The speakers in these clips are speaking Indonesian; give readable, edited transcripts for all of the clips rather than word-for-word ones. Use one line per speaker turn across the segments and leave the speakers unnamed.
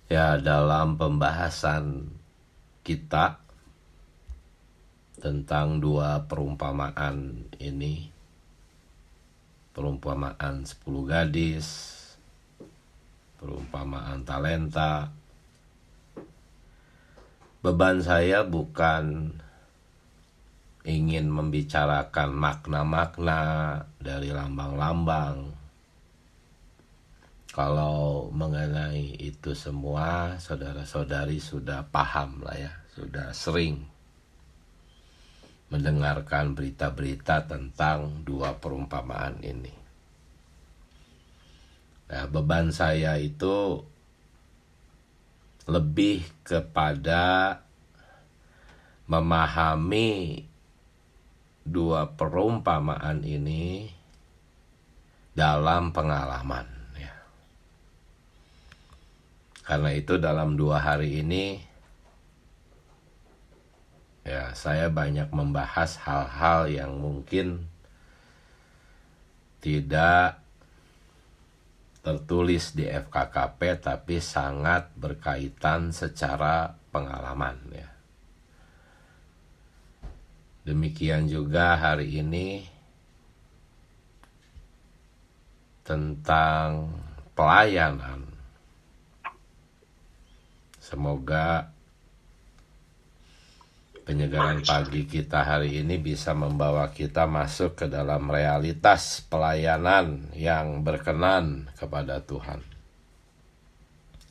Ya, dalam pembahasan kita tentang dua perumpamaan ini, perumpamaan 10 gadis, perumpamaan talenta, beban saya bukan ingin membicarakan makna-makna dari lambang-lambang. Kalau mengenai itu semua, saudara-saudari sudah paham lah ya, sudah sering mendengarkan berita-berita tentang dua perumpamaan ini. Nah, beban saya itu lebih kepada memahami dua perumpamaan ini dalam pengalaman ya. Karena itu dalam 2 hari ini ya, saya banyak membahas hal-hal yang mungkin tidak tertulis di FKKP tapi sangat berkaitan secara pengalaman ya. Demikian juga hari ini tentang pelayanan. Semoga penyegaran pagi kita hari ini bisa membawa kita masuk ke dalam realitas pelayanan yang berkenan kepada Tuhan.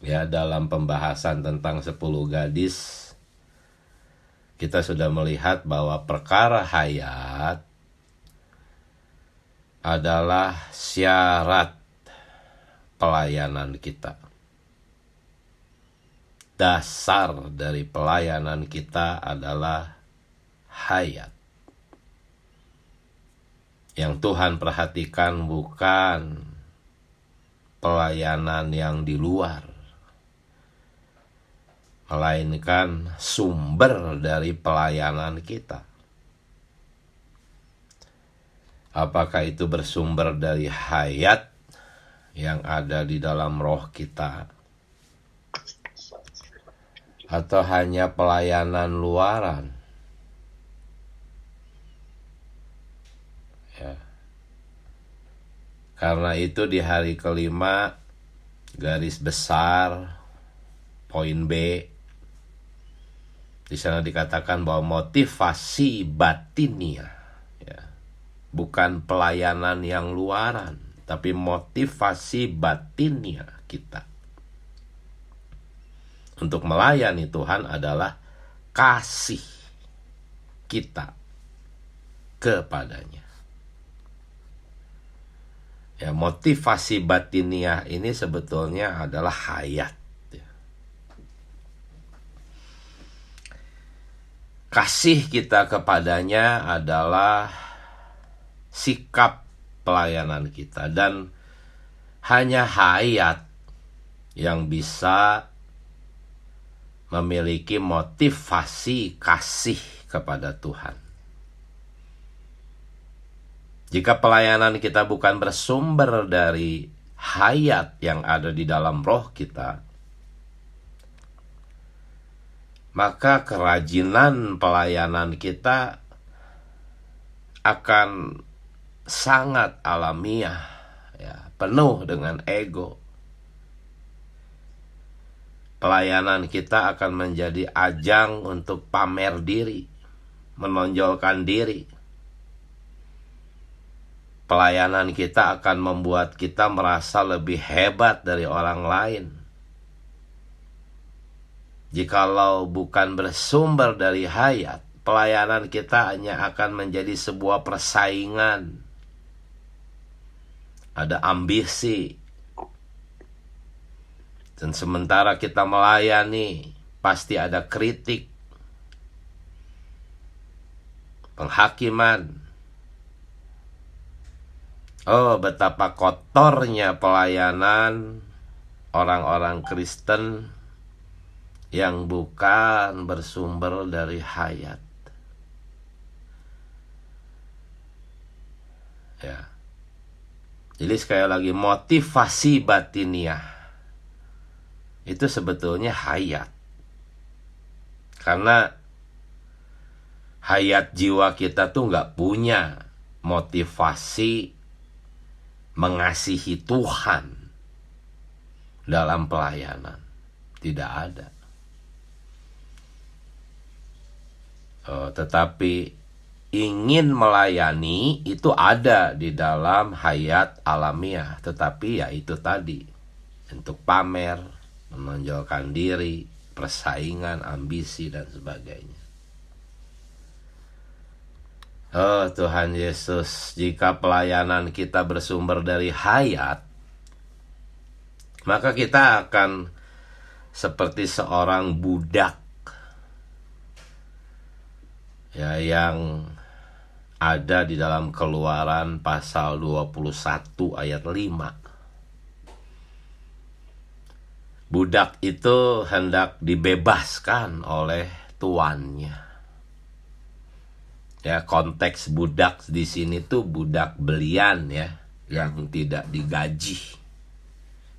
Ya, dalam pembahasan tentang 10 gadis, kita sudah melihat bahwa perkara hayat adalah syarat pelayanan kita. Dasar dari pelayanan kita adalah hayat. Yang Tuhan perhatikan bukan pelayanan yang di luar, melainkan sumber dari pelayanan kita. Apakah itu bersumber dari hayat yang ada di dalam roh kita, atau hanya pelayanan luaran? Ya. Karena itu di hari kelima, garis besar, poin B, di sana dikatakan bahwa motivasi batinnya, ya, bukan pelayanan yang luaran, tapi motivasi batinnya kita untuk melayani Tuhan adalah kasih kita kepadanya. Ya, motivasi batiniah ini sebetulnya adalah hayat. Ya. Kasih kita kepadanya adalah sikap pelayanan kita, dan hanya hayat yang bisa memiliki motivasi kasih kepada Tuhan. Jika pelayanan kita bukan bersumber dari hayat yang ada di dalam roh kita, maka kerajinan pelayanan kita akan sangat alamiah, ya, penuh dengan ego. Pelayanan kita akan menjadi ajang untuk pamer diri, menonjolkan diri. Pelayanan kita akan membuat kita merasa lebih hebat dari orang lain. Jikalau bukan bersumber dari hayat, pelayanan kita hanya akan menjadi sebuah persaingan. Ada ambisi. Dan sementara kita melayani, pasti ada kritik, penghakiman. Oh, betapa kotornya pelayanan orang-orang Kristen yang bukan bersumber dari hayat. Ya. Jadi sekali lagi, motivasi batiniah itu sebetulnya hayat. Karena hayat jiwa kita tuh nggak punya motivasi mengasihi Tuhan dalam pelayanan. Tidak ada. Tetapi ingin melayani itu ada di dalam hayat alamiah. Tetapi ya itu tadi, untuk pamer, menonjolkan diri, persaingan, ambisi, dan sebagainya. Oh Tuhan Yesus, jika pelayanan kita bersumber dari hayat, maka kita akan seperti seorang budak ya, yang ada di dalam Keluaran pasal 21 ayat 5. Budak itu hendak dibebaskan oleh tuannya. Ya, konteks budak di sini tuh budak belian ya, yang tidak digaji.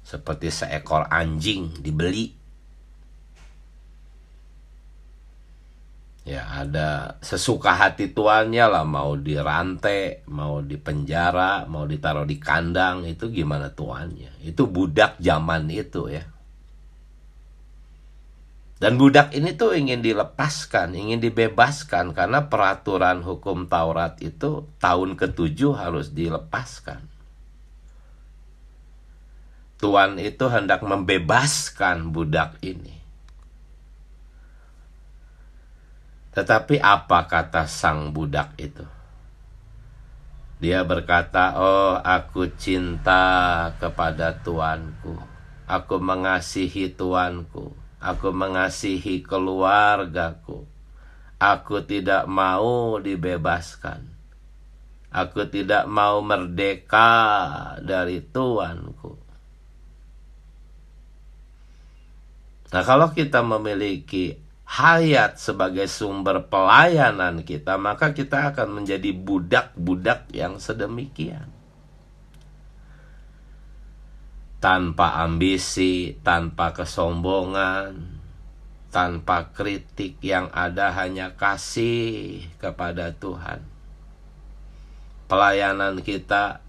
Seperti seekor anjing dibeli. Ya, ada sesuka hati tuannya lah, mau dirantai, mau dipenjara, mau ditaruh di kandang, itu gimana tuannya. Itu budak zaman itu ya. Dan budak ini tuh ingin dilepaskan, ingin dibebaskan, karena peraturan hukum Taurat itu tahun ke-7 harus dilepaskan. Tuan itu hendak membebaskan budak ini. Tetapi apa kata sang budak itu? Dia berkata, "Oh, aku cinta kepada tuanku. Aku mengasihi tuanku. Aku mengasihi keluargaku. Aku tidak mau dibebaskan. Aku tidak mau merdeka dari tuanku." Nah, kalau kita memiliki hayat sebagai sumber pelayanan kita, maka kita akan menjadi budak-budak yang sedemikian. Tanpa ambisi, tanpa kesombongan, tanpa kritik, yang ada hanya kasih kepada Tuhan. Pelayanan kita,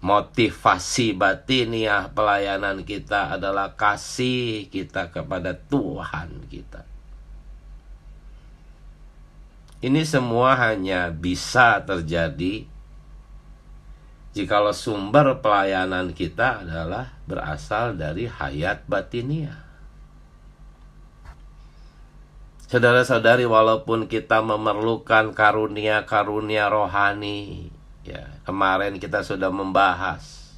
motivasi batiniah pelayanan kita adalah kasih kita kepada Tuhan kita. Ini semua hanya bisa terjadi jikalau sumber pelayanan kita adalah berasal dari hayat batiniah. Saudara-saudari, walaupun kita memerlukan karunia-karunia rohani, ya, kemarin kita sudah membahas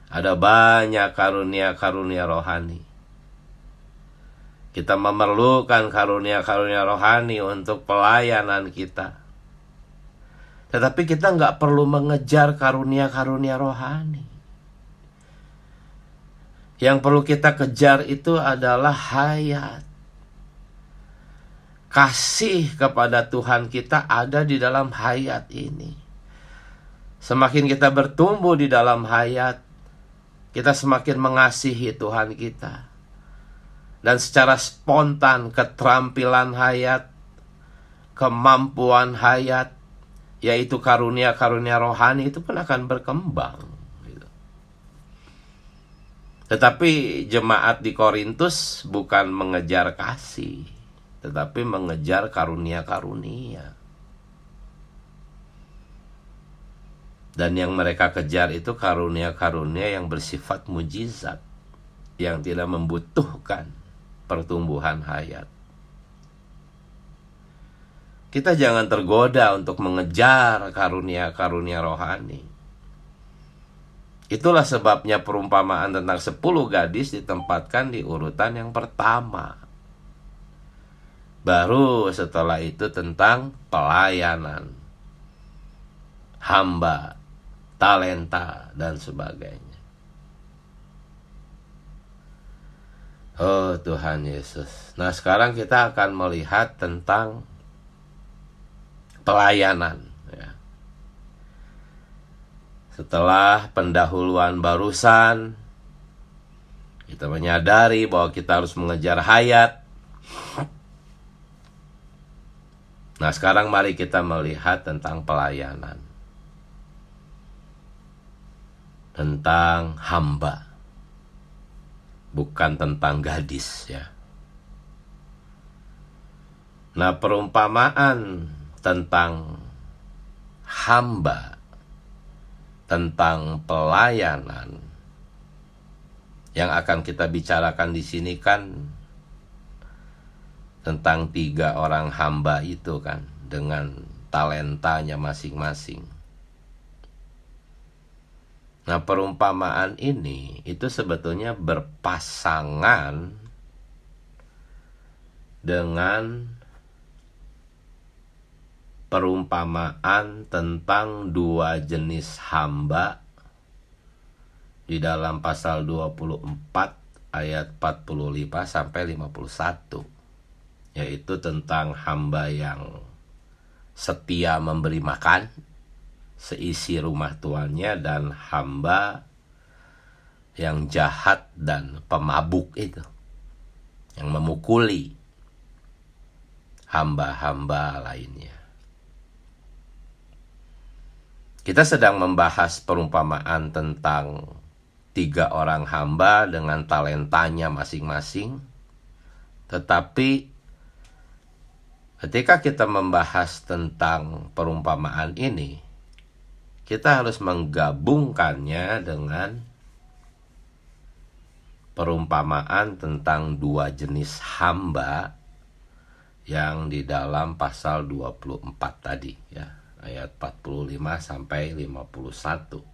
ada banyak karunia-karunia rohani. Kita memerlukan karunia-karunia rohani untuk pelayanan kita. Tetapi kita nggak perlu mengejar karunia-karunia rohani. Yang perlu kita kejar itu adalah hayat. Kasih kepada Tuhan kita ada di dalam hayat ini. Semakin kita bertumbuh di dalam hayat, kita semakin mengasihi Tuhan kita. Dan secara spontan keterampilan hayat, kemampuan hayat, yaitu karunia-karunia rohani itu pun akan berkembang. Tetapi jemaat di Korintus bukan mengejar kasih, tetapi mengejar karunia-karunia. Dan yang mereka kejar itu karunia-karunia yang bersifat mujizat, yang tidak membutuhkan pertumbuhan hayat. Kita jangan tergoda untuk mengejar karunia-karunia rohani. Itulah sebabnya perumpamaan tentang 10 gadis ditempatkan di urutan yang pertama. Baru setelah itu tentang pelayanan, hamba, talenta, dan sebagainya. Oh Tuhan Yesus. Nah, sekarang kita akan melihat tentang pelayanan. Ya. Setelah pendahuluan barusan, Kita menyadari bahwa kita harus mengejar hayat. Nah, sekarang mari kita melihat tentang pelayanan. Tentang hamba. Bukan tentang gadis, ya. Nah, perumpamaan tentang hamba, tentang pelayanan yang akan kita bicarakan di sini kan tentang 3 orang hamba itu kan, dengan talentanya masing-masing. Nah, perumpamaan ini itu sebetulnya berpasangan dengan perumpamaan tentang 2 jenis hamba di dalam pasal 24 ayat 45 sampai 51. Yaitu tentang hamba yang setia memberi makan seisi rumah tuannya, dan hamba yang jahat dan pemabuk itu, yang memukuli hamba-hamba lainnya. Kita sedang membahas perumpamaan tentang 3 orang hamba dengan talentanya masing-masing. Tetapi ketika kita membahas tentang perumpamaan ini, kita harus menggabungkannya dengan perumpamaan tentang 2 jenis hamba yang di dalam pasal 24 tadi, ya, ayat 45 sampai 51.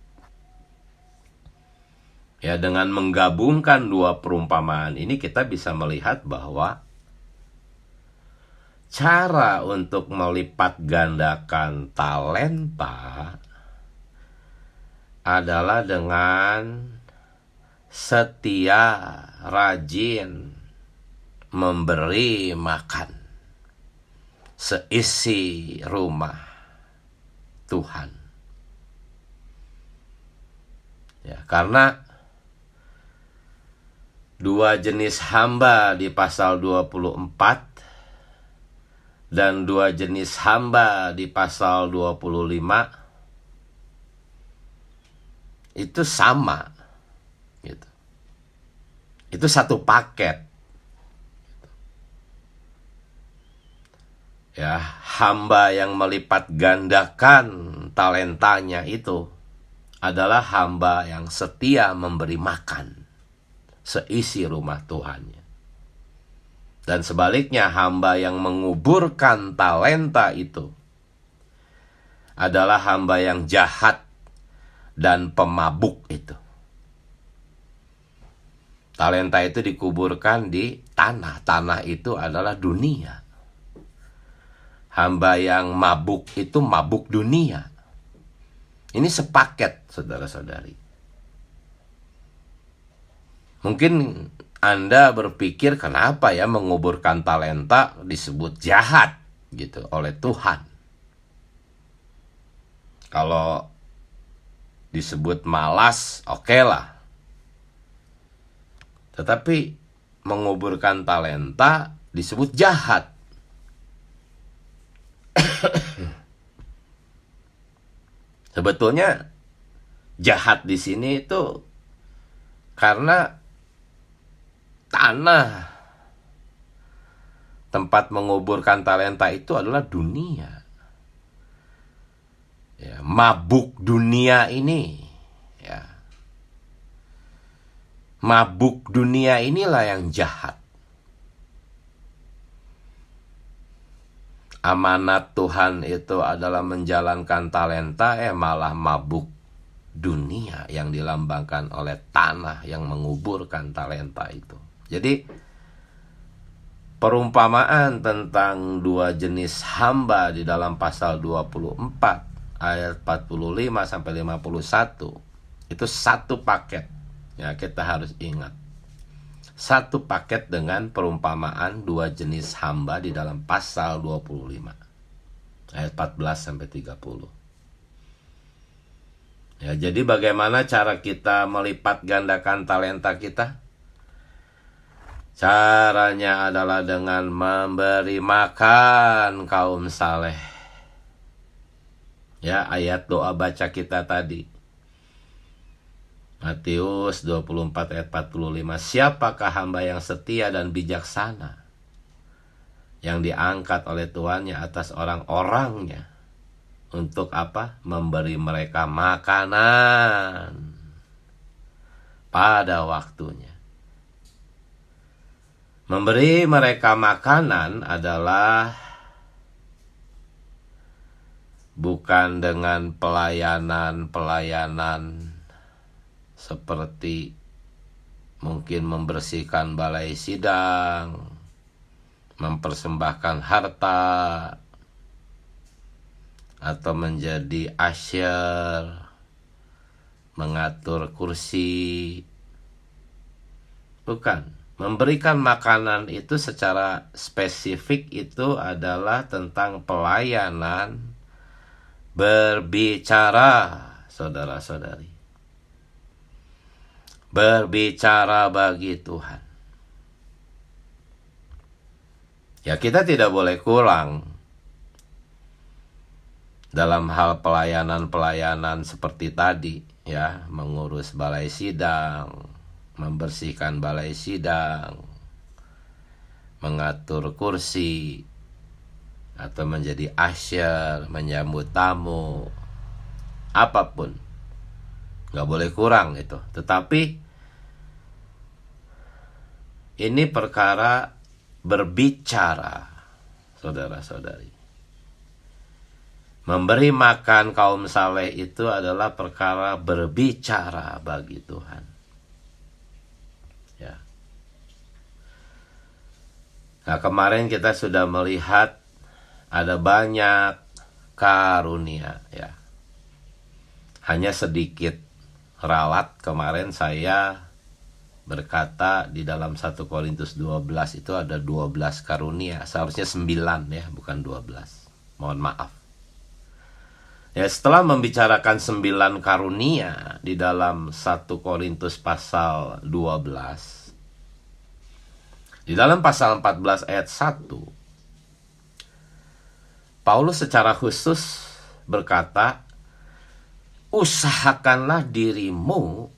Ya, dengan menggabungkan 2 perumpamaan ini kita bisa melihat bahwa cara untuk melipat gandakan talenta adalah dengan setia, rajin memberi makan seisi rumah Tuhan. Ya, karena 2 jenis hamba di pasal 24 dan 2 jenis hamba di pasal 25 itu sama, gitu. Itu satu paket. Ya, hamba yang melipat gandakan talentanya itu adalah hamba yang setia memberi makan seisi rumah Tuhannya. Dan sebaliknya, hamba yang menguburkan talenta itu adalah hamba yang jahat dan pemabuk itu. Talenta itu dikuburkan di tanah. Tanah itu adalah dunia. Hamba yang mabuk itu mabuk dunia. Ini sepaket, saudara-saudari. Mungkin Anda berpikir, kenapa ya menguburkan talenta disebut jahat gitu oleh Tuhan? Kalau disebut malas, oke lah. Tetapi menguburkan talenta disebut jahat. Sebetulnya jahat di sini itu karena tanah tempat menguburkan talenta itu adalah dunia. Ya, mabuk dunia ini, ya. Mabuk dunia inilah yang jahat. Amanat Tuhan itu adalah menjalankan talenta, malah mabuk dunia yang dilambangkan oleh tanah yang menguburkan talenta itu. Jadi perumpamaan tentang 2 jenis hamba di dalam pasal 24 ayat 45 sampai 51 itu satu paket. Ya, kita harus ingat. Satu paket dengan perumpamaan 2 jenis hamba di dalam pasal 25 ayat 14 sampai 30. Ya, jadi bagaimana cara kita melipat gandakan talenta kita? Caranya adalah dengan memberi makan kaum saleh. Ya, ayat doa baca kita tadi. Matius 24 ayat 45. Siapakah hamba yang setia dan bijaksana, yang diangkat oleh tuannya atas orang-orangnya, untuk apa? Memberi mereka makanan pada waktunya. Memberi mereka makanan adalah bukan dengan pelayanan seperti mungkin membersihkan balai sidang, mempersembahkan harta, atau menjadi usher, mengatur kursi. Bukan. Memberikan makanan itu secara spesifik itu adalah tentang pelayanan berbicara, saudara-saudari. Berbicara bagi Tuhan. Ya, kita tidak boleh kurang dalam hal pelayanan-pelayanan seperti tadi, ya, mengurus balai sidang, membersihkan balai sidang, mengatur kursi, atau menjadi usher, menyambut tamu, apapun. Gak boleh kurang itu. Tetapi ini perkara berbicara, saudara-saudari. Memberi makan kaum saleh itu adalah perkara berbicara bagi Tuhan. Ya. Nah, kemarin kita sudah melihat ada banyak karunia, ya. Hanya sedikit ralat. Kemarin saya berkata di dalam 1 Korintus 12 itu ada 12 karunia. Seharusnya 9, ya, bukan 12. Mohon maaf. Ya, setelah membicarakan 9 karunia di dalam 1 Korintus pasal 12, di dalam pasal 14 ayat 1, Paulus secara khusus berkata, usahakanlah dirimu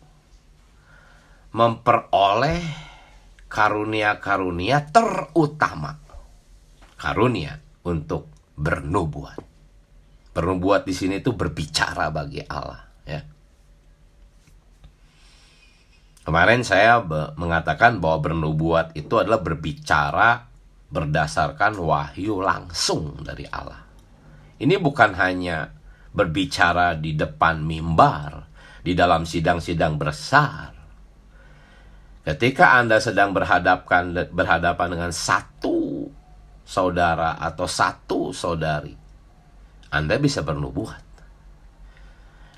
memperoleh karunia-karunia terutama. Karunia untuk bernubuat. Bernubuat di sini itu berbicara bagi Allah, ya. Kemarin saya mengatakan bahwa bernubuat itu adalah berbicara berdasarkan wahyu langsung dari Allah. Ini bukan hanya berbicara di depan mimbar, di dalam sidang-sidang besar. Ketika Anda sedang berhadapan dengan satu saudara atau satu saudari, Anda bisa bernubuat.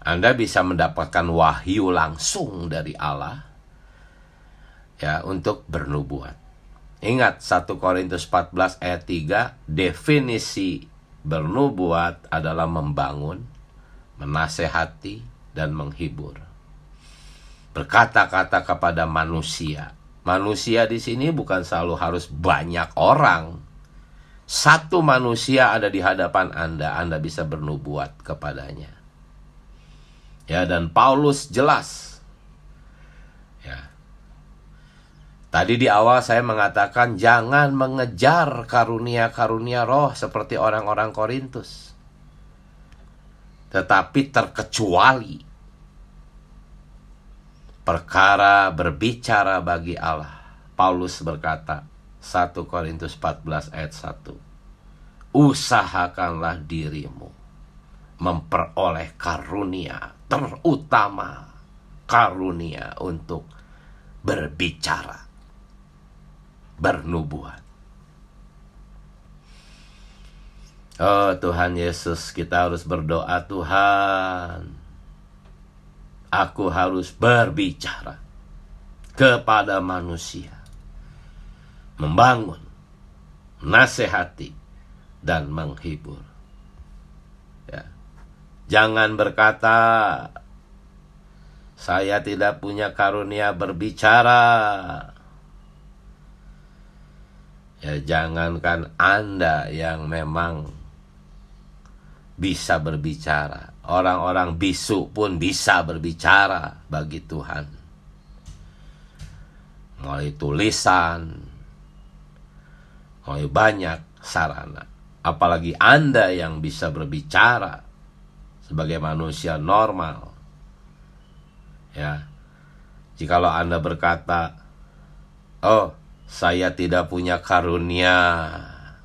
Anda bisa mendapatkan wahyu langsung dari Allah, ya, untuk bernubuat. Ingat 1 Korintus 14 ayat 3, definisi bernubuat adalah membangun, menasehati, dan menghibur. Berkata-kata kepada manusia. Manusia di sini bukan selalu harus banyak orang. Satu manusia ada di hadapan Anda bisa bernubuat kepadanya. Ya, dan Paulus jelas. Ya. Tadi di awal saya mengatakan jangan mengejar karunia-karunia roh seperti orang-orang Korintus. Tetapi terkecuali perkara berbicara bagi Allah. Paulus berkata, 1 Korintus 14 ayat 1, usahakanlah dirimu memperoleh karunia, terutama karunia untuk berbicara, bernubuat. Oh Tuhan Yesus, kita harus berdoa, Tuhan, aku harus berbicara kepada manusia, membangun, menasehati, dan menghibur. Ya. Jangan berkata, saya tidak punya karunia berbicara. Ya, jangankan Anda yang memang bisa berbicara, orang-orang bisu pun bisa berbicara bagi Tuhan melalui tulisan, melalui banyak sarana. Apalagi Anda yang bisa berbicara sebagai manusia normal. Ya, jikalau Anda berkata, "Oh, saya tidak punya karunia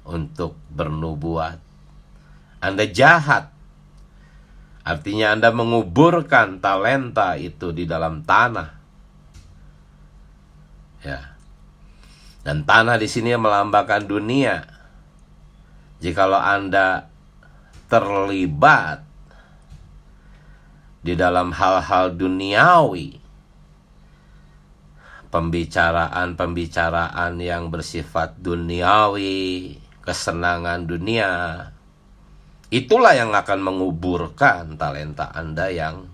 untuk bernubuat," Anda jahat. Artinya Anda menguburkan talenta itu di dalam tanah. Ya. Dan tanah di sini melambangkan dunia. Jikalau Anda terlibat di dalam hal-hal duniawi, pembicaraan yang bersifat duniawi, kesenangan dunia, itulah yang akan menguburkan talenta Anda yang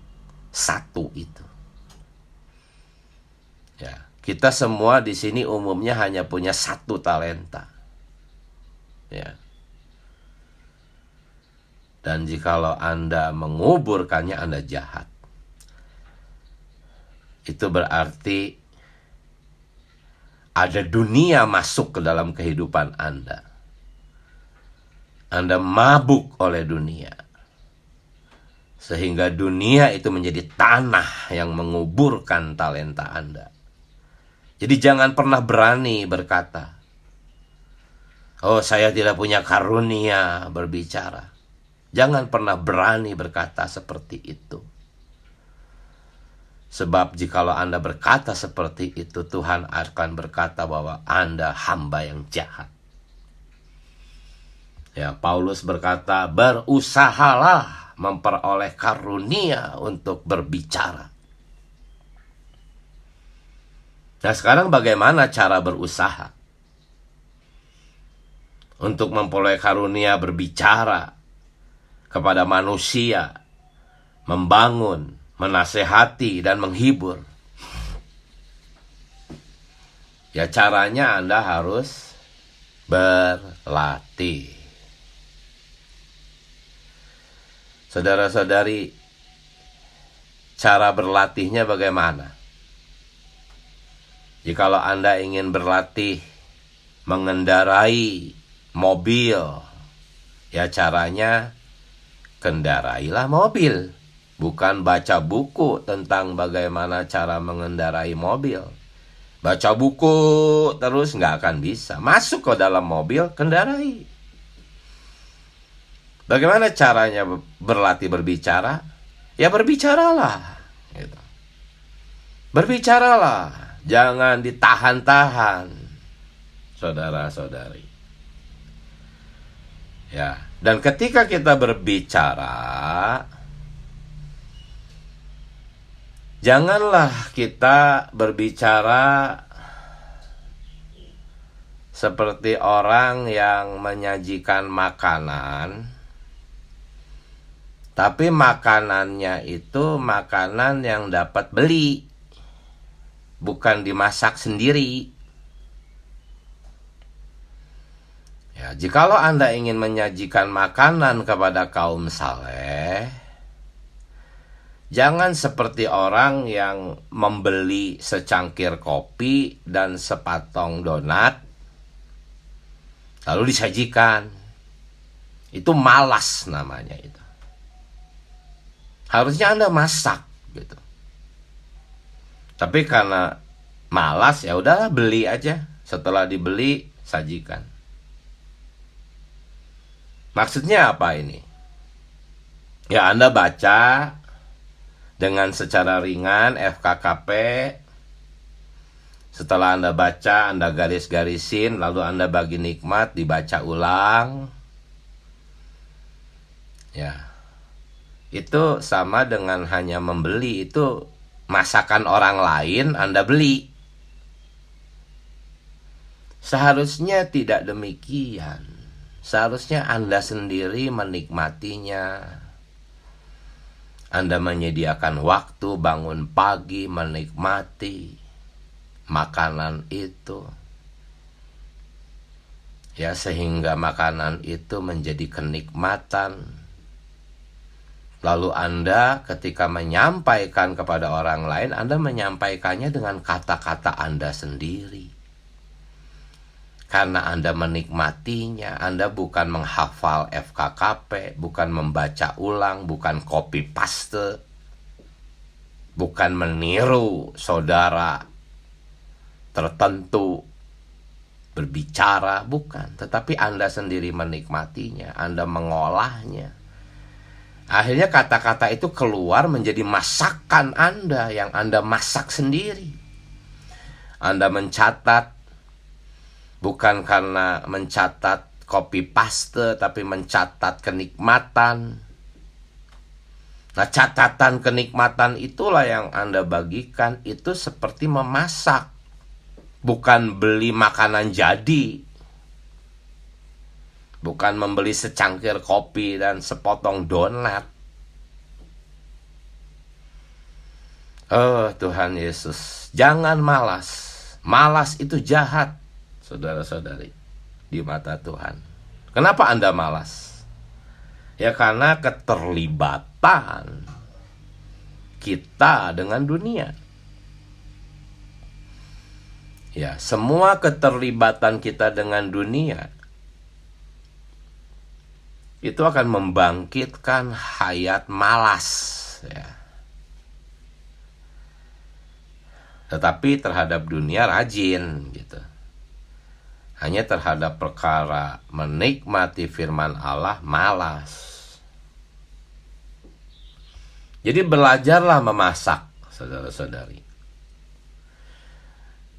satu itu. Ya, kita semua di sini umumnya hanya punya satu talenta. Ya. Dan jikalau Anda menguburkannya, Anda jahat. Itu berarti ada dunia masuk ke dalam kehidupan Anda. Anda mabuk oleh dunia. Sehingga dunia itu menjadi tanah yang menguburkan talenta Anda. Jadi jangan pernah berani berkata, "Oh, saya tidak punya karunia berbicara." Jangan pernah berani berkata seperti itu. Sebab jikalau Anda berkata seperti itu, Tuhan akan berkata bahwa Anda hamba yang jahat. Ya, Paulus berkata, "Berusahalah memperoleh karunia untuk berbicara." Nah, sekarang bagaimana cara berusaha untuk memperoleh karunia berbicara kepada manusia, membangun, menasehati, dan menghibur? Ya, caranya Anda harus berlatih. Saudara-saudari, cara berlatihnya bagaimana? Jikalau Anda ingin berlatih mengendarai mobil, ya caranya kendarailah mobil. Bukan baca buku tentang bagaimana cara mengendarai mobil. Baca buku terus nggak akan bisa. Masuk ke dalam mobil, kendarai. Bagaimana caranya berlatih berbicara? Ya berbicaralah. Gitu. Berbicaralah. Jangan ditahan-tahan, saudara-saudari. Ya, dan ketika kita berbicara, janganlah kita berbicara seperti orang yang menyajikan makanan, tapi makanannya itu makanan yang dapat beli, bukan dimasak sendiri. Ya, jikalau Anda ingin menyajikan makanan kepada kaum saleh, jangan seperti orang yang membeli secangkir kopi dan sepatong donat lalu disajikan. Itu malas namanya itu. Harusnya Anda masak gitu. Tapi karena malas, ya udahlah beli aja. Setelah dibeli, sajikan. Maksudnya apa ini? Ya, Anda baca dengan secara ringan FKKP. Setelah Anda baca, Anda garis-garisin, lalu Anda bagi nikmat, dibaca ulang. Ya, itu sama dengan hanya membeli. Itu masakan orang lain Anda beli. Seharusnya tidak demikian. Seharusnya Anda sendiri menikmatinya. Anda menyediakan waktu bangun pagi menikmati makanan itu. Ya, sehingga makanan itu menjadi kenikmatan. Lalu Anda ketika menyampaikan kepada orang lain, Anda menyampaikannya dengan kata-kata Anda sendiri. Karena Anda menikmatinya, Anda bukan menghafal FKKP, bukan membaca ulang, bukan copy paste, bukan meniru saudara tertentu berbicara, bukan. Tetapi Anda sendiri menikmatinya, Anda mengolahnya. Akhirnya kata-kata itu keluar menjadi masakan Anda yang Anda masak sendiri. Anda mencatat, bukan karena mencatat copy paste, tapi mencatat kenikmatan. Nah, catatan kenikmatan itulah yang Anda bagikan. Itu seperti memasak, bukan beli makanan jadi, bukan membeli secangkir kopi dan sepotong donat. Oh Tuhan Yesus, jangan malas. Malas itu jahat, saudara-saudari, di mata Tuhan. Kenapa Anda malas? Ya karena keterlibatan kita dengan dunia. Ya, semua keterlibatan kita dengan dunia itu akan membangkitkan hayat malas, ya. Tetapi terhadap dunia rajin, gitu. Hanya terhadap perkara menikmati firman Allah malas. Jadi belajarlah memasak, saudara-saudari.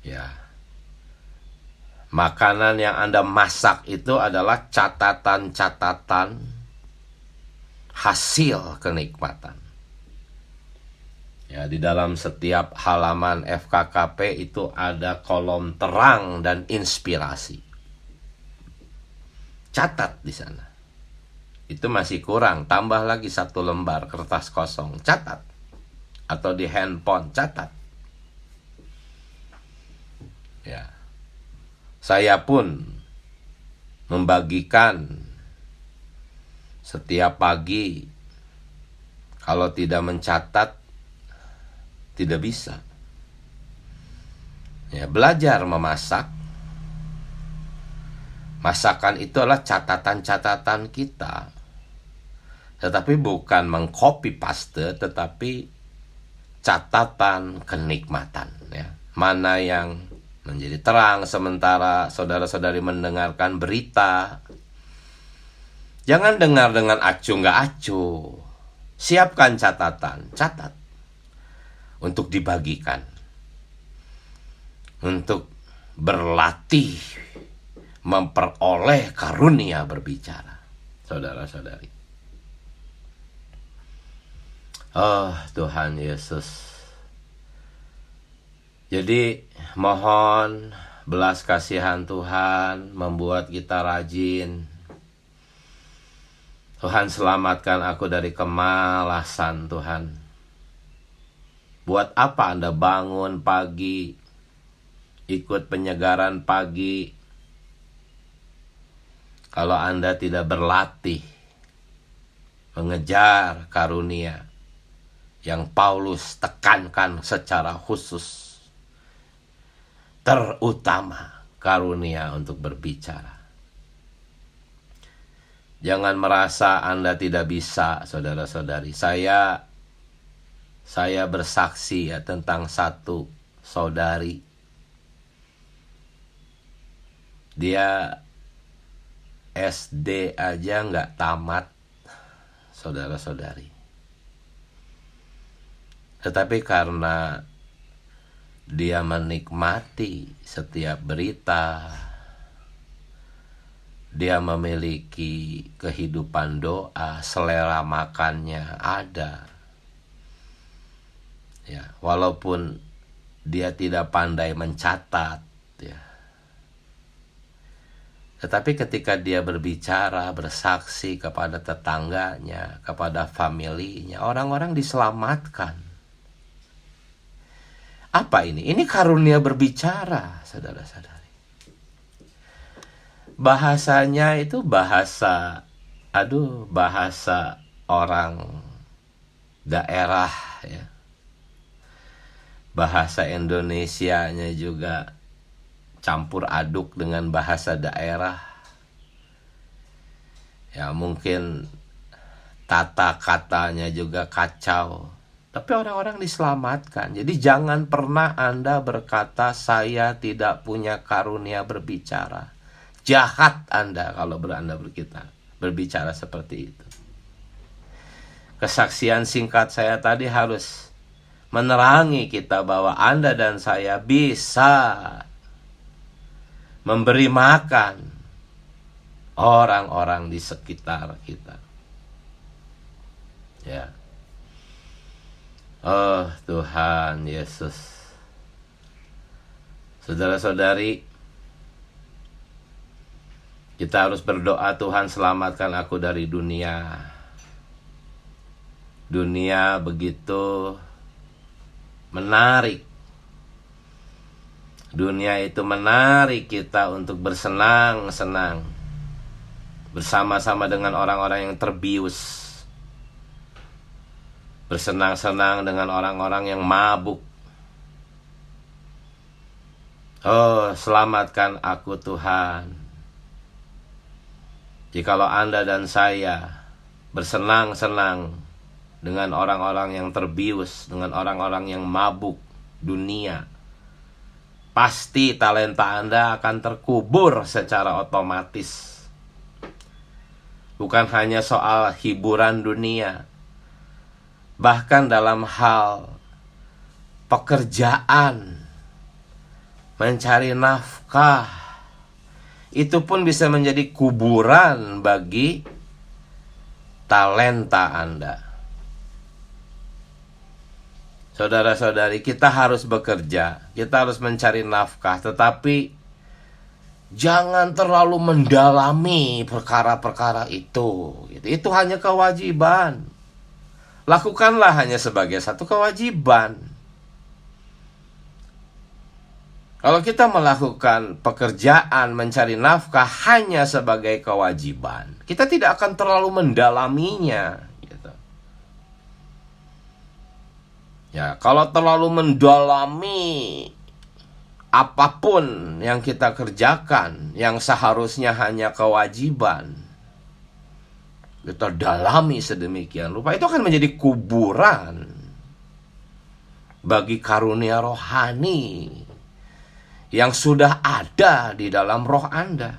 Ya. Makanan yang Anda masak itu adalah catatan-catatan hasil kenikmatan. Ya, di dalam setiap halaman FKKP itu ada kolom terang dan inspirasi. Catat di sana. Itu masih kurang, tambah lagi 1 lembar kertas kosong, catat. Atau di handphone, catat. Ya. Saya pun membagikan setiap pagi. Kalau tidak mencatat, tidak bisa. Ya, belajar memasak. Masakan itu adalah catatan-catatan kita. Tetapi bukan mengcopy paste, tetapi catatan kenikmatan. Ya. Mana yang menjadi terang sementara saudara-saudari mendengarkan berita. Jangan dengar dengan acuh nggak acuh. Siapkan catatan, catat. Untuk dibagikan. Untuk berlatih memperoleh karunia berbicara. Saudara-saudari. Oh Tuhan Yesus. Jadi mohon belas kasihan Tuhan membuat kita rajin. Tuhan selamatkan aku dari kemalasan Tuhan. Buat apa Anda bangun pagi, ikut penyegaran pagi, kalau Anda tidak berlatih mengejar karunia yang Paulus tekankan secara khusus. Terutama karunia untuk berbicara. Jangan merasa Anda tidak bisa, saudara-saudari. Saya bersaksi ya tentang satu saudari. Dia SD aja nggak tamat, saudara-saudari. Tetapi karena dia menikmati setiap berita, dia memiliki kehidupan doa, selera makannya ada. Ya, walaupun dia tidak pandai mencatat, ya. Tetapi ketika dia berbicara, bersaksi kepada tetangganya, kepada familinya, orang-orang diselamatkan. Apa ini? Ini karunia berbicara, saudara-saudari. bahasanya itu bahasa orang daerah ya. Bahasa Indonesianya juga campur aduk dengan bahasa daerah. Ya mungkin tata katanya juga kacau. Tapi orang-orang diselamatkan. Jadi jangan pernah Anda berkata saya tidak punya karunia berbicara. Jahat Anda kalau Anda berbicara seperti itu. Kesaksian singkat saya tadi harus menerangi kita bahwa Anda dan saya bisa memberi makan orang-orang di sekitar kita. Ya. Oh Tuhan Yesus. Saudara-saudari, kita harus berdoa, Tuhan selamatkan aku dari dunia. Dunia begitu menarik. Dunia itu menarik kita untuk bersenang-senang bersama-sama dengan orang-orang yang terbius, bersenang-senang dengan orang-orang yang mabuk. Oh, selamatkan aku Tuhan. Jikalau Anda dan saya bersenang-senang dengan orang-orang yang terbius, dengan orang-orang yang mabuk dunia, pasti talenta Anda akan terkubur secara otomatis. Bukan hanya soal hiburan dunia, bahkan dalam hal pekerjaan, mencari nafkah, itu pun bisa menjadi kuburan bagi talenta Anda. Saudara-saudari, kita harus bekerja, kita harus mencari nafkah, tetapi jangan terlalu mendalami perkara-perkara itu. Itu hanya kewajiban. Lakukanlah hanya sebagai satu kewajiban. Kalau kita melakukan pekerjaan mencari nafkah hanya sebagai kewajiban, kita tidak akan terlalu mendalaminya. Ya, kalau terlalu mendalami apapun yang kita kerjakan yang seharusnya hanya kewajiban, kita dalami sedemikian rupa, itu akan menjadi kuburan bagi karunia rohani yang sudah ada di dalam roh Anda.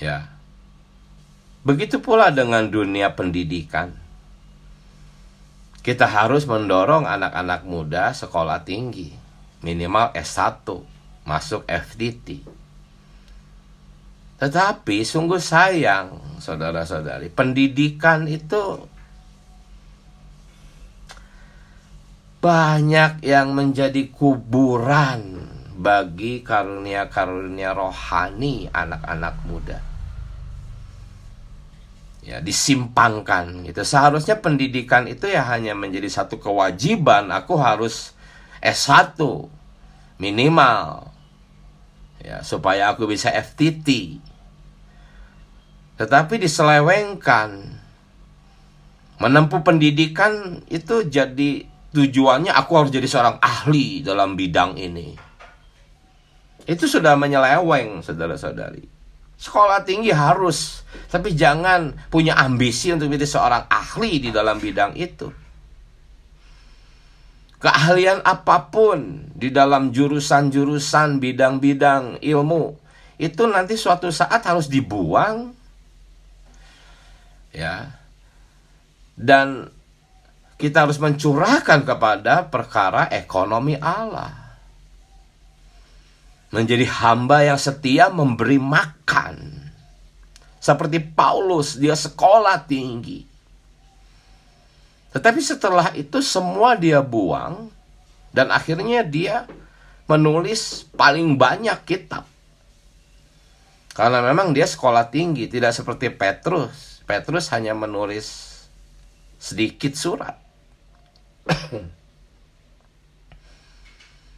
Ya. Begitu pula dengan dunia pendidikan. Kita harus mendorong anak-anak muda sekolah tinggi, minimal S1, masuk FDT. Tetapi sungguh sayang, saudara-saudari, pendidikan itu banyak yang menjadi kuburan bagi karunia-karunia rohani anak-anak muda. Ya, disimpangkan gitu. Seharusnya pendidikan itu ya hanya menjadi satu kewajiban. Aku harus S1 minimal, ya, supaya aku bisa FTT. Tetapi diselewengkan. Menempuh pendidikan itu jadi tujuannya aku harus jadi seorang ahli dalam bidang ini. Itu sudah menyeleweng, saudara-saudari. Sekolah tinggi harus, tapi jangan punya ambisi untuk menjadi seorang ahli di dalam bidang itu. Keahlian apapun di dalam jurusan-jurusan, bidang-bidang ilmu, itu nanti suatu saat harus dibuang. Ya. Dan kita harus mencurahkan kepada perkara ekonomi Allah. Menjadi hamba yang setia memberi makan. Seperti Paulus, dia sekolah tinggi. Tetapi setelah itu semua dia buang. Dan akhirnya dia menulis paling banyak kitab. Karena memang dia sekolah tinggi, tidak seperti Petrus. Petrus hanya menulis sedikit surat.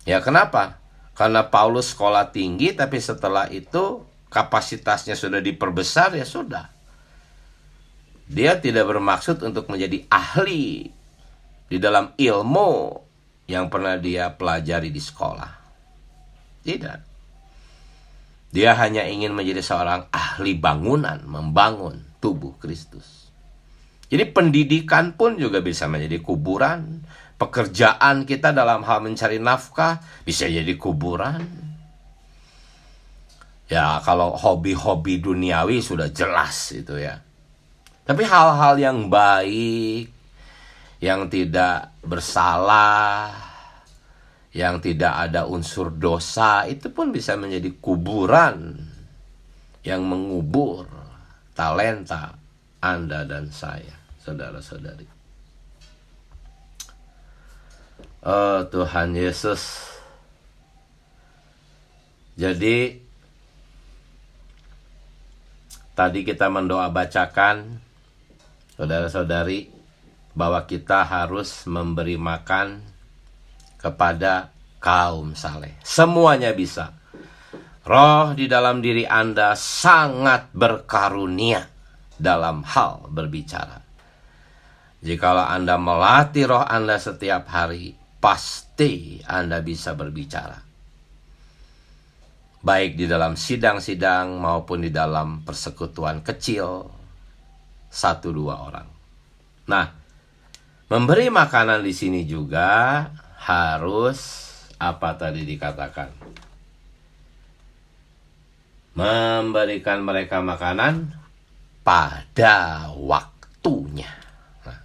Ya, kenapa? Karena Paulus sekolah tinggi, tapi setelah itu kapasitasnya sudah diperbesar, ya sudah. Dia tidak bermaksud untuk menjadi ahli di dalam ilmu yang pernah dia pelajari di sekolah. Tidak. Dia hanya ingin menjadi seorang ahli bangunan, membangun tubuh Kristus. Jadi pendidikan pun juga bisa menjadi kuburan. Pekerjaan kita dalam hal mencari nafkah bisa jadi kuburan. Ya, kalau hobi-hobi duniawi sudah jelas itu ya. Tapi hal-hal yang baik, yang tidak bersalah, yang tidak ada unsur dosa, itu pun bisa menjadi kuburan yang mengubur talenta Anda dan saya, saudara-saudari. Oh Tuhan Yesus. Jadi tadi kita mendoa bacakan, saudara-saudari, bahwa kita harus memberi makan kepada kaum saleh. Semuanya bisa. Roh di dalam diri Anda sangat berkarunia dalam hal berbicara. Jikalau Anda melatih roh Anda setiap hari, pasti Anda bisa berbicara. Baik di dalam sidang-sidang maupun di dalam persekutuan kecil, 1-2 orang. Nah, memberi makanan di sini juga harus apa tadi dikatakan? Memberikan mereka makanan pada waktunya. Nah,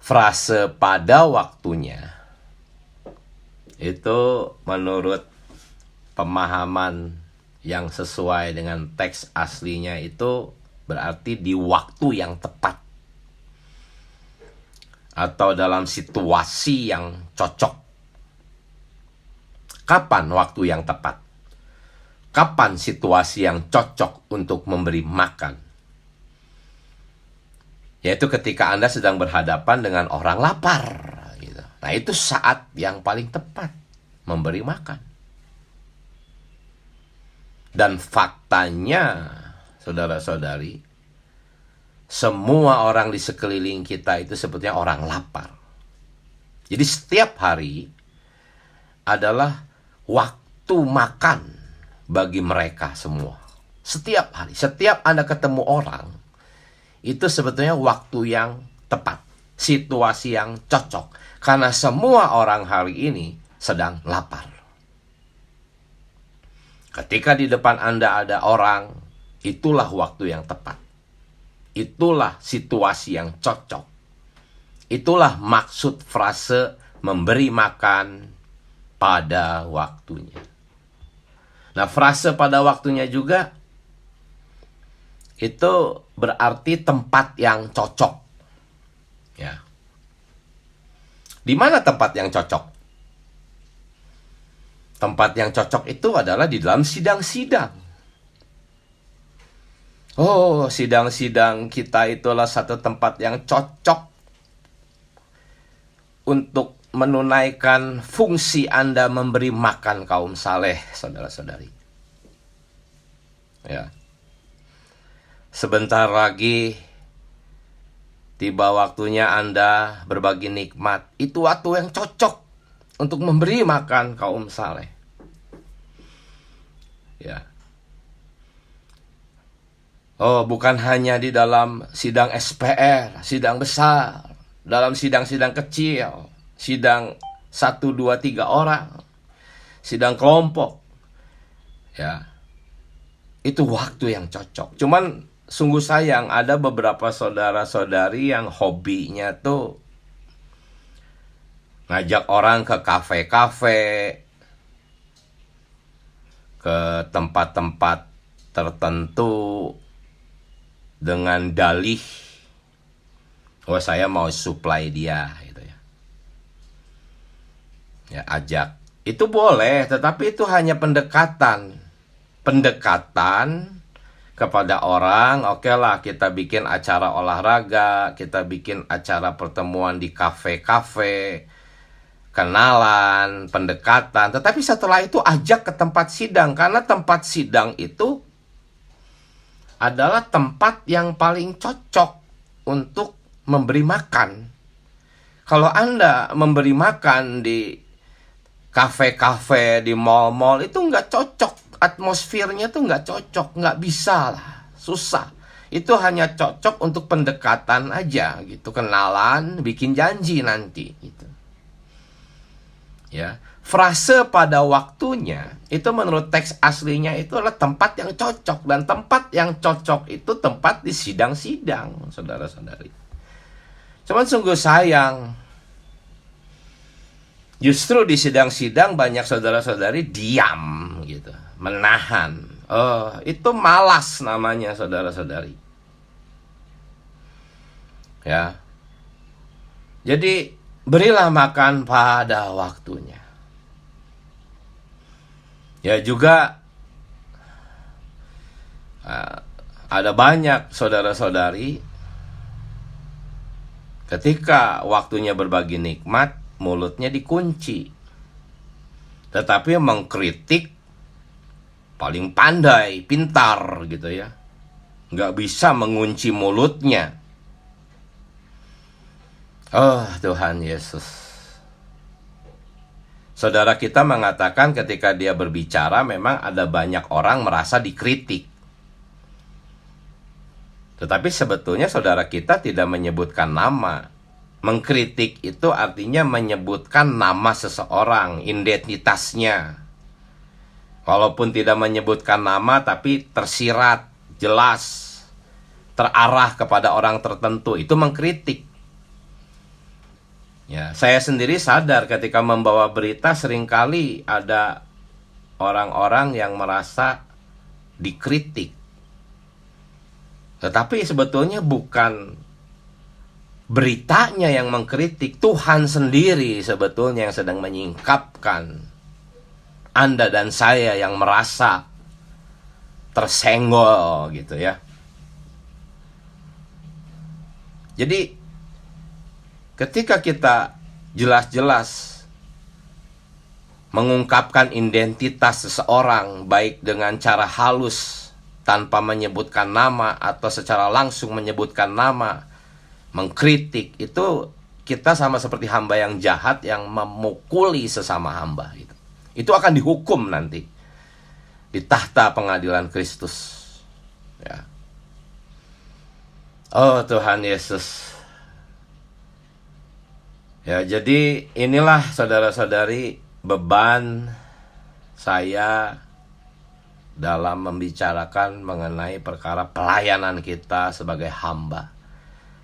frase pada waktunya itu menurut pemahaman yang sesuai dengan teks aslinya itu berarti di waktu yang tepat. Atau dalam situasi yang cocok. Kapan waktu yang tepat? Kapan situasi yang cocok untuk memberi makan? Yaitu ketika Anda sedang berhadapan dengan orang lapar. Gitu. Nah, itu saat yang paling tepat memberi makan. Dan faktanya, saudara-saudari, semua orang di sekeliling kita itu sebetulnya orang lapar. Jadi setiap hari adalah waktu makan bagi mereka semua. Setiap hari, setiap Anda ketemu orang, itu sebetulnya waktu yang tepat, situasi yang cocok. Karena semua orang hari ini sedang lapar. Ketika di depan Anda ada orang, itulah waktu yang tepat. Itulah situasi yang cocok. Itulah maksud frase memberi makan pada waktunya. Nah, frase pada waktunya juga itu berarti tempat yang cocok. Ya. Di mana tempat yang cocok? Tempat yang cocok itu adalah di dalam sidang-sidang. Oh, sidang-sidang kita itulah satu tempat yang cocok untuk menunaikan fungsi Anda memberi makan kaum saleh, saudara-saudari. Ya. Sebentar lagi tiba waktunya Anda berbagi nikmat. Itu waktu yang cocok untuk memberi makan kaum saleh. Ya. Oh, bukan hanya di dalam sidang SPR, sidang besar, dalam sidang-sidang kecil, sidang 1, 2, 3 orang, sidang kelompok. Ya. Itu waktu yang cocok. Cuman sungguh sayang ada beberapa saudara-saudari yang hobinya tuh ngajak orang ke kafe-kafe, ke tempat-tempat tertentu dengan dalih, oh saya mau supply dia gitu ya. Ya, ajak. Itu boleh, tetapi itu hanya pendekatan. Pendekatan kepada orang, oke lah kita bikin acara olahraga, kita bikin acara pertemuan di kafe-kafe. kenalan, pendekatan. Tetapi setelah itu ajak ke tempat sidang, karena tempat sidang itu adalah tempat yang paling cocok untuk memberi makan. Kalau Anda memberi makan di kafe-kafe, di mall-mall, itu nggak cocok. Atmosfernya tuh nggak cocok, nggak bisa lah, susah. Itu hanya cocok untuk pendekatan aja gitu, kenalan, bikin janji nanti gitu. Ya, frase pada waktunya itu menurut teks aslinya itu adalah tempat yang cocok, dan tempat yang cocok itu tempat di sidang-sidang, saudara-saudari. Cuman sungguh sayang, justru di sidang-sidang banyak saudara-saudari diam gitu, menahan. Oh, itu malas namanya, saudara-saudari. Ya. Jadi berilah makan pada waktunya. Ya juga ada banyak saudara-saudari ketika waktunya berbagi nikmat, mulutnya dikunci. Tetapi mengkritik paling pandai, pintar gitu ya. Nggak bisa mengunci mulutnya. Oh Tuhan Yesus. Saudara kita mengatakan ketika dia berbicara memang ada banyak orang merasa dikritik. Tetapi sebetulnya saudara kita tidak menyebutkan nama. Mengkritik itu artinya menyebutkan nama seseorang, identitasnya. Walaupun tidak menyebutkan nama, tapi tersirat, jelas, terarah kepada orang tertentu. Itu mengkritik. Ya, saya sendiri sadar ketika membawa berita seringkali ada orang-orang yang merasa dikritik. Tetapi sebetulnya bukan beritanya yang mengkritik, Tuhan sendiri sebetulnya yang sedang menyingkapkan Anda dan saya yang merasa tersenggol gitu ya. Jadi ketika kita jelas-jelas mengungkapkan identitas seseorang, baik dengan cara halus tanpa menyebutkan nama atau secara langsung menyebutkan nama, mengkritik, itu kita sama seperti hamba yang jahat yang memukuli sesama hamba gitu. Itu akan dihukum nanti di tahta pengadilan Kristus. Ya. Oh Tuhan Yesus. Ya, jadi inilah saudara-saudari beban saya dalam membicarakan mengenai perkara pelayanan kita sebagai hamba.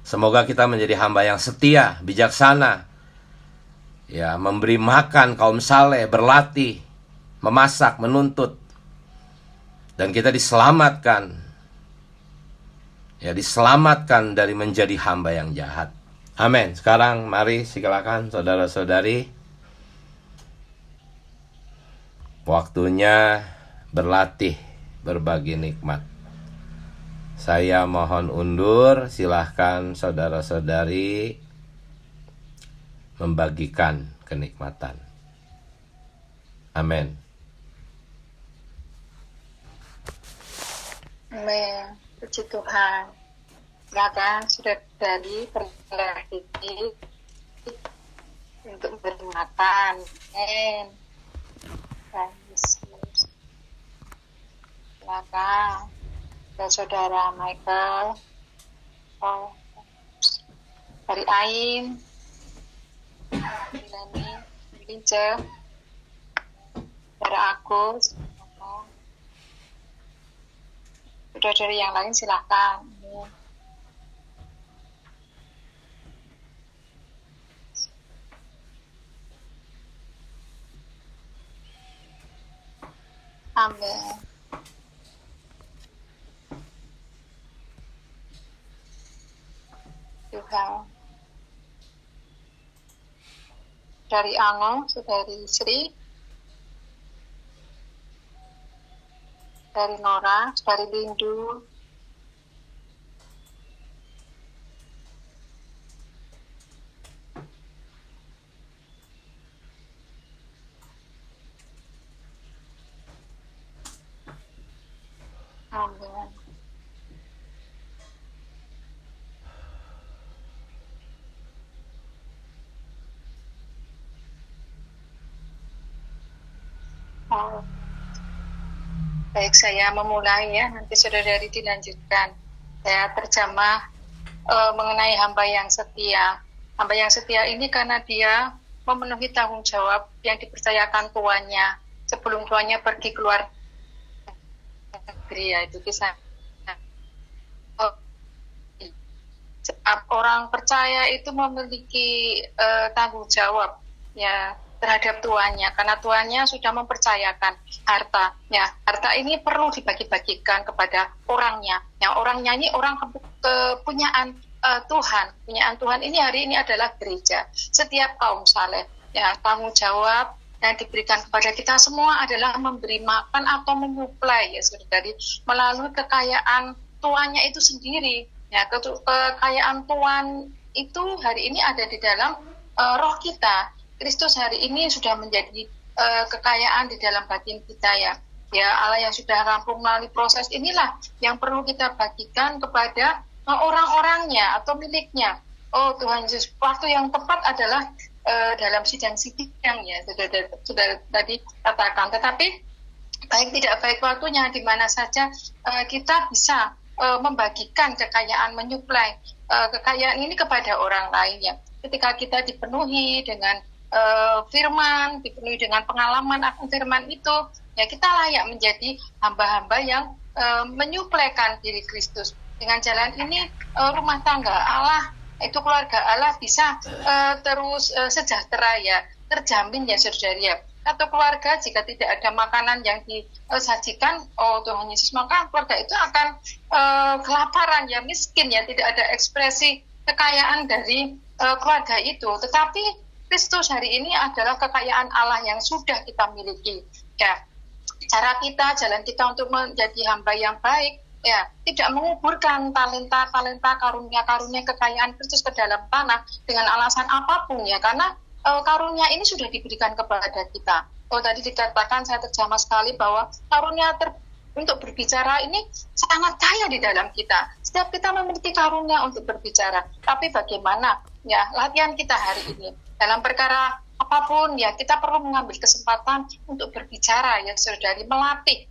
Semoga kita menjadi hamba yang setia, bijaksana, ya, memberi makan kaum saleh, berlatih, memasak, menuntut, dan kita diselamatkan, ya, diselamatkan dari menjadi hamba yang jahat. Amin. Sekarang mari silakan saudara-saudari, waktunya berlatih berbagi nikmat. Saya mohon undur, silahkan saudara-saudari membagikan kenikmatan. Amin.
Amin. Puji Tuhan. Silakan saudari berlatih untuk memberi makan. Amin. Silakan. Dan saudara Michael, dari Ain, Milani, Lince, saudara Agus, saudara yang lain silakan. Amin. Tuhan. Dari Ango, saudari Sri, dari Nora, saudari Lindu, Oh, baik, saya memulai ya, nanti saudari dilanjutkan. Saya terjemah mengenai hamba yang setia. Hamba yang setia ini karena dia memenuhi tanggung jawab yang dipercayakan tuannya sebelum tuannya pergi keluar negeri, yaitu kisah. Orang percaya itu memiliki tanggung jawab ya terhadap tuannya, karena tuannya sudah mempercayakan harta. Ya, harta ini perlu dibagi-bagikan kepada orangnya. Yang orangnya ini orang kepunyaan Tuhan. Punyaan Tuhan ini hari ini adalah gereja. Setiap kaum saleh, ya, tanggung jawab yang diberikan kepada kita semua adalah memberi makan atau menyuplai, ya saudari, melalui kekayaan tuannya itu sendiri. Ya, kekayaan Tuhan itu hari ini ada di dalam roh kita. Kristus hari ini sudah menjadi kekayaan di dalam batin kita, ya. Ya, Allah yang sudah rampung melalui proses inilah yang perlu kita bagikan kepada orang-orangnya atau miliknya. Oh Tuhan Yesus, waktu yang tepat adalah dalam sidang-sidang, ya, sudah tadi katakan. Tetapi baik tidak baik waktunya, di mana saja kita bisa membagikan kekayaan, menyuplai kekayaan ini kepada orang lain, ya. Ketika kita dipenuhi dengan firman, dipenuhi dengan pengalaman akan firman itu, ya kita layak menjadi hamba-hamba yang menyuplaikan diri Kristus. Dengan jalan ini rumah tangga Allah, itu keluarga Allah bisa terus sejahtera, ya, terjamin, ya saudari, ya. Atau keluarga jika tidak ada makanan yang disajikan, oh Tuhan Yesus, maka keluarga itu akan kelaparan, ya, miskin, ya, tidak ada ekspresi kekayaan dari keluarga itu. Tetapi Kristus hari ini adalah kekayaan Allah yang sudah kita miliki, ya. Cara kita, jalan kita untuk menjadi hamba yang baik, ya, tidak menguburkan talenta-talenta, karunia-karunia kekayaan Kristus ke dalam tanah dengan alasan apapun, ya, karena karunia ini sudah diberikan kepada kita. Oh, tadi dikatakan, saya terjamah sekali bahwa karunia untuk berbicara ini sangat kaya di dalam kita. Setiap kita memiliki karunia untuk berbicara. Tapi bagaimana, ya, latihan kita hari ini dalam perkara apapun, ya, kita perlu mengambil kesempatan untuk berbicara, ya saudari, melatih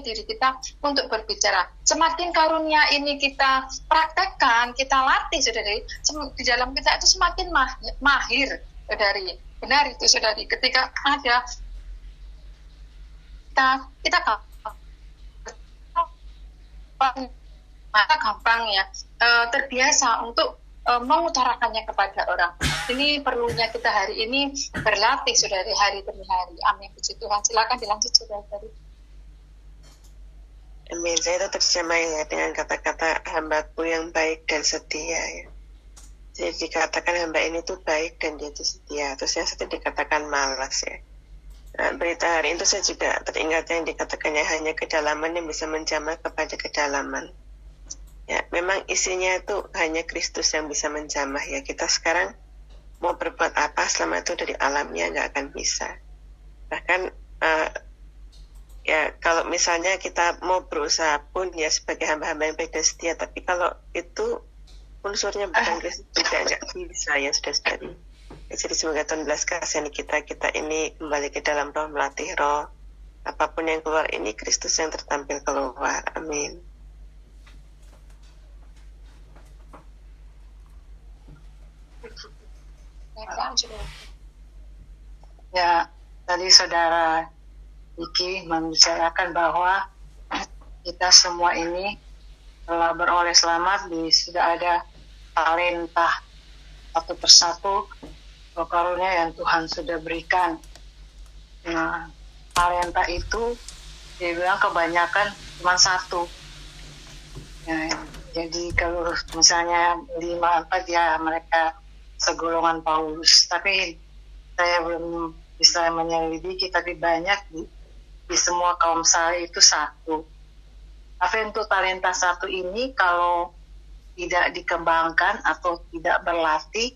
diri kita untuk berbicara. Semakin karunia ini kita praktekkan, kita latih, saudari, di dalam kita itu semakin mahir, saudari. Benar itu, saudari. Ketika ada kita gampang, ya, terbiasa untuk mengutarakannya kepada orang. Ini perlunya kita hari ini berlatih, saudari, hari demi hari. Amin. Puji Tuhan. Silakan dilanjut, saudari.
Amin. Saya itu terjemah, ya, dengan kata-kata hambaku yang baik dan setia, ya. Jadi dikatakan hamba ini tuh baik dan dia itu setia. Terus yang satu dikatakan malas, ya. Nah, berita hari itu saya juga teringat yang dikatakannya hanya kedalaman yang bisa menjamah kepada kedalaman. Ya, memang isinya itu hanya Kristus yang bisa menjamah, ya. Kita sekarang mau berbuat apa selama itu dari alamnya nggak akan bisa. Bahkan ya kalau misalnya kita mau berusaha pun, ya, sebagai hamba-hamba yang baik dan setia, tapi kalau itu unsurnya bukan Kristus, tidak bisa, ya, sudah-sudah. Jadi semoga Tuhan belas kasihan kita ini kembali ke dalam roh, melatih roh. Apapun yang keluar ini Kristus yang tertampil keluar. Amin.
Ya, tadi saudara Iki membicarakan bahwa kita semua ini telah beroleh selamat, sudah ada talenta satu persatu karunia yang Tuhan sudah berikan. Nah, talenta itu dia bilang kebanyakan cuma satu. Ya, jadi kalau misalnya 5-4, ya mereka segolongan Paulus. Tapi saya belum bisa menyelidiki, tapi banyak di semua kaum saleh itu satu. Tapi untuk talenta satu ini kalau tidak dikembangkan atau tidak berlatih,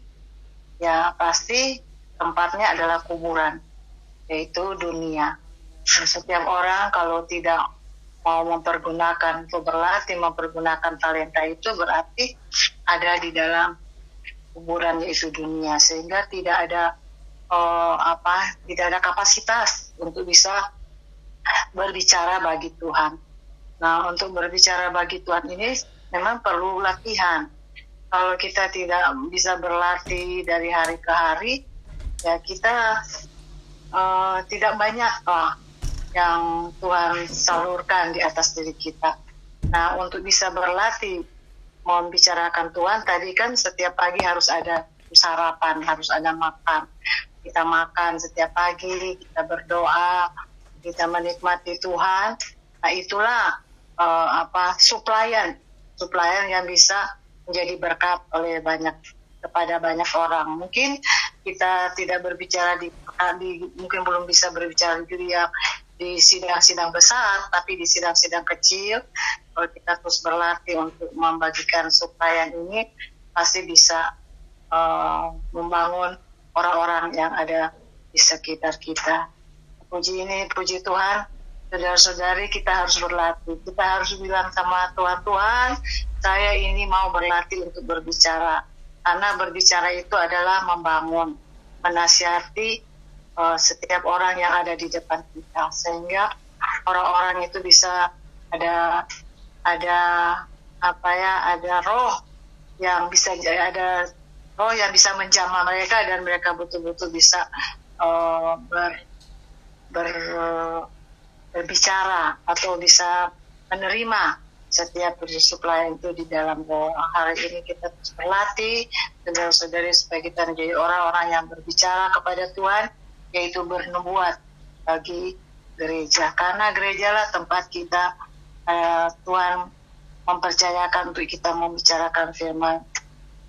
ya pasti tempatnya adalah kuburan, yaitu dunia. Dan setiap orang kalau tidak mau mempergunakan atau berlatih mempergunakan talenta itu, berarti ada di dalam kuburan, yaitu dunia, sehingga tidak ada tidak ada kapasitas untuk bisa berbicara bagi Tuhan. Nah, untuk berbicara bagi Tuhan ini memang perlu latihan. Kalau kita tidak bisa berlatih dari hari ke hari, ya kita tidak banyak yang Tuhan salurkan di atas diri kita. Nah, untuk bisa berlatih membicarakan Tuhan, tadi kan setiap pagi harus ada sarapan, harus ada makan. Kita makan setiap pagi, kita berdoa, kita menikmati Tuhan. Nah, itulah suplaian yang bisa menjadi berkat oleh kepada banyak orang. Mungkin kita tidak berbicara mungkin belum bisa berbicara di sidang-sidang besar, tapi di sidang-sidang kecil, kalau kita terus berlatih untuk membagikan suplaian ini, pasti bisa membangun orang-orang yang ada di sekitar kita. Puji Tuhan, saudara-saudari, kita harus berlatih. Kita harus bilang sama Tuhan, saya ini mau berlatih untuk berbicara. Karena berbicara itu adalah membangun, menasihati setiap orang yang ada di depan kita, sehingga orang-orang itu bisa ada roh yang bisa menjamah mereka, dan mereka betul-betul bisa berbicara atau bisa menerima setiap suplai itu di dalam roh. Hari ini kita terus berlatih, saudara-saudari, supaya kita menjadi orang-orang yang berbicara kepada Tuhan, yaitu bernubuat bagi gereja. Karena gerejalah tempat kita Tuhan mempercayakan untuk kita membicarakan firman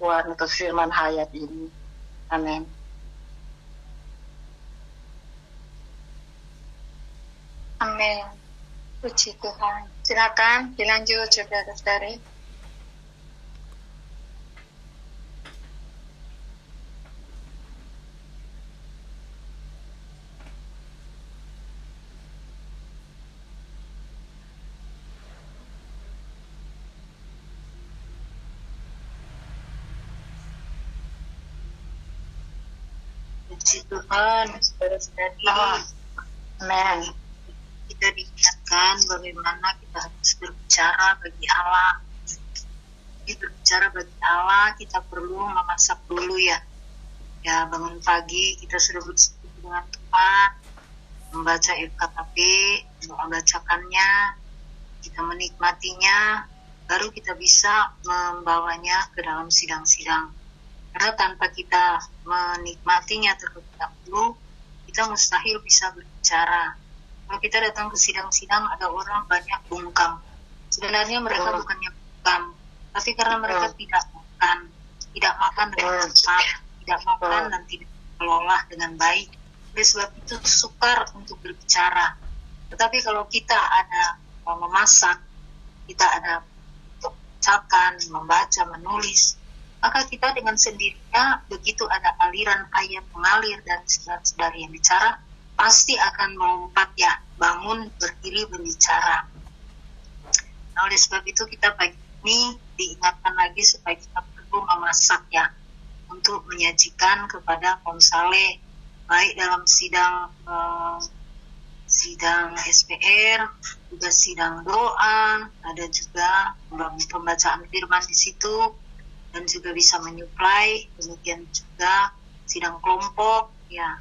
Tuhan atau firman hayat ini. Amin.
Amin. Puji Tuhan. Silakan dilanjut, saudara-saudari.
Puji Tuhan, saudara-saudari.
Amin.
Kita diingatkan bagaimana kita harus berbicara bagi Allah. Jadi berbicara bagi Allah, kita perlu memasak dulu ya. Ya, bangun pagi kita sudah bersekutu dengan Tuhan, membaca FKKP, membacakannya, kita menikmatinya, baru kita bisa membawanya ke dalam sidang-sidang. Karena tanpa kita menikmatinya terlebih dahulu, kita mustahil bisa berbicara. Kalau kita datang ke sidang-sidang, ada orang banyak bungkam. Sebenarnya mereka bukannya bungkam, tapi karena mereka tidak makan dengan tepat, tidak makan dan tidak kelola dengan baik. Oleh sebab itu sukar untuk berbicara. Tetapi kalau kita ada memasak, kita ada ucapan, membaca, menulis, maka kita dengan sendirinya, begitu ada aliran ayat mengalir dan saudara-saudara yang bicara, pasti akan melompat ya, bangun, berdiri, berbicara. Nah, oleh sebab itu kita pagi ini diingatkan lagi supaya kita perlu memasak ya, untuk menyajikan kepada konsale, baik dalam sidang SPR, juga sidang doa, ada juga pembacaan firman di situ, dan juga bisa menyuplai, demikian juga sidang kelompok ya.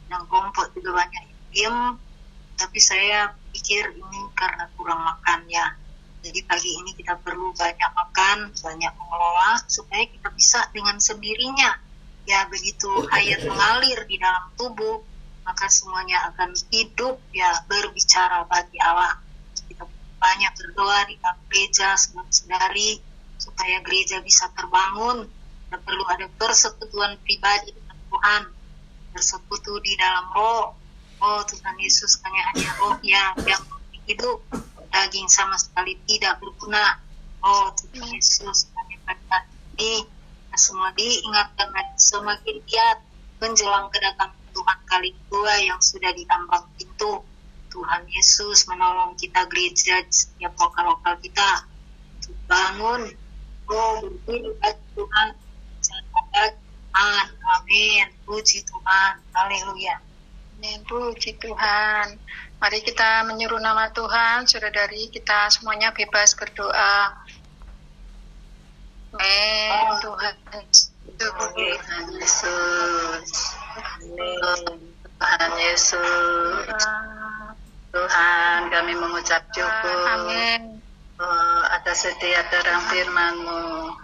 Sidang kelompok juga banyak yang diam, tapi saya pikir ini karena kurang makan ya. Jadi pagi ini kita perlu banyak makan, banyak mengelola, supaya kita bisa dengan sendirinya ya, begitu hayat mengalir di dalam tubuh, maka semuanya akan hidup ya, berbicara bagi Allah. Kita banyak berdoa di dalam gereja, saudara-saudari, supaya gereja bisa terbangun. Kita perlu ada persekutuan pribadi dengan Tuhan, bersekutu di dalam roh. Oh Tuhan Yesus, hanya roh yang hidup, daging sama sekali tidak berguna. Oh Tuhan Yesus, hanya pada ini kita semua diingatkan semakin giat menjelang kedatangan Tuhan kali kedua yang sudah di ambang pintu. Tuhan Yesus menolong kita gereja di setiap lokal-lokal kita untuk bangun, berdiri bagi Tuhan. Amin. Puji Tuhan. Haleluya.
Amin. Puji Tuhan. Mari kita menyuruh nama Tuhan, saudari kita semuanya bebas berdoa. Amin. Tuhan
Tuhan Yesus. Tuhan Yesus. Tuhan, kami mengucap syukur
Amin.
atas setiap terang firman-Mu.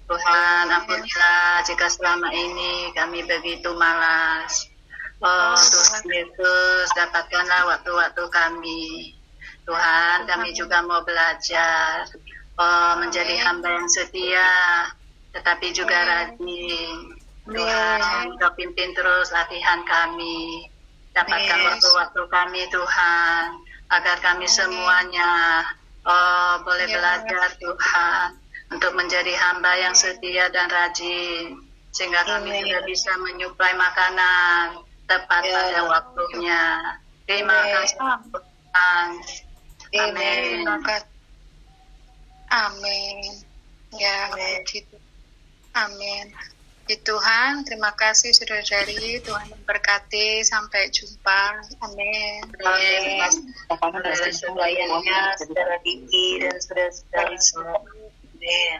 Tuhan, ampunilah jika selama ini kami begitu malas. Tuhan Yesus, dapatkanlah waktu-waktu kami. Tuhan, kami juga mau belajar menjadi hamba yang setia, tetapi juga rajin. Tuhan, Kau pimpin terus latihan kami. Dapatkan waktu-waktu kami, Tuhan, agar kami semuanya boleh belajar, Tuhan, untuk menjadi hamba yang setia dan rajin, sehingga kami juga bisa menyuplai makanan tepat pada waktunya. Terima kasih, Tuhan. Amin.
Amin. Ya, puji Tuhan. Amin. Puji Tuhan, terima kasih saudari. Tuhan memberkati. Sampai jumpa. Amin.
Amin. Saudara-saudaranya, saudara Diki dan saudara-saudari semua. Amin.